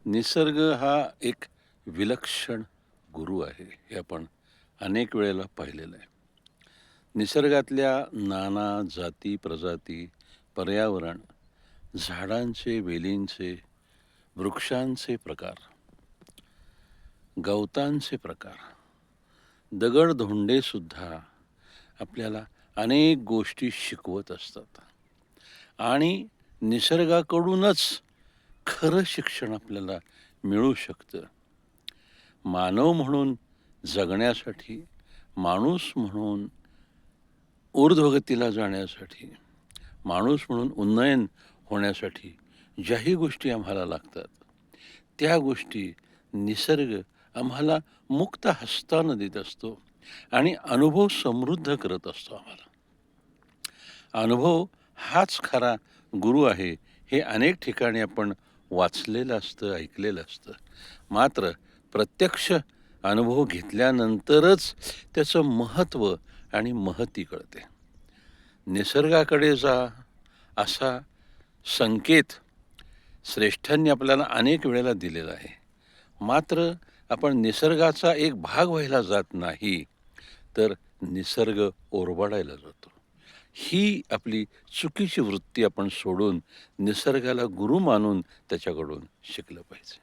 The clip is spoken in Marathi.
निसर्ग हा एक विलक्षण गुरु आहे, हे आपण अनेक वेळेला पाहिलेलं आहे. निसर्गातल्या नाना जाती, प्रजाती, पर्यावरण, झाडांचे, वेलींचे, वृक्षांचे प्रकार, गवतांचे प्रकार, दगडधोंडेसुद्धा आपल्याला अनेक गोष्टी शिकवत असतात आणि निसर्गाकडूनच खरं शिक्षण आपल्याला मिळू शकतं. मानव म्हणून जगण्यासाठी, माणूस म्हणून ऊर्ध्वगतीला जाण्यासाठी, माणूस म्हणून उन्नयन होण्यासाठी ज्याही गोष्टी आम्हाला लागतात, त्या गोष्टी निसर्ग आम्हाला मुक्त हस्तानं देत असतो आणि अनुभव समृद्ध करत असतो आम्हाला. अनुभव हाच खरा गुरु आहे, हे अनेक ठिकाणी आपण वाचलेलं असतं, ऐकलेलं असतं. मात्र प्रत्यक्ष अनुभव घेतल्यानंतरच त्याचं महत्त्व आणि महती कळते. निसर्गाकडे जा असा संकेत श्रेष्ठांनी आपल्याला अनेक वेळेला दिलेला आहे. मात्र आपण निसर्गाचा एक भाग व्हायला जात नाही, तर निसर्ग ओरबाडायला जातो. ही आपली चुकीची वृत्ती आपण सोडून निसर्गाला गुरु मानून त्याच्याकडून शिकलं पाहिजे.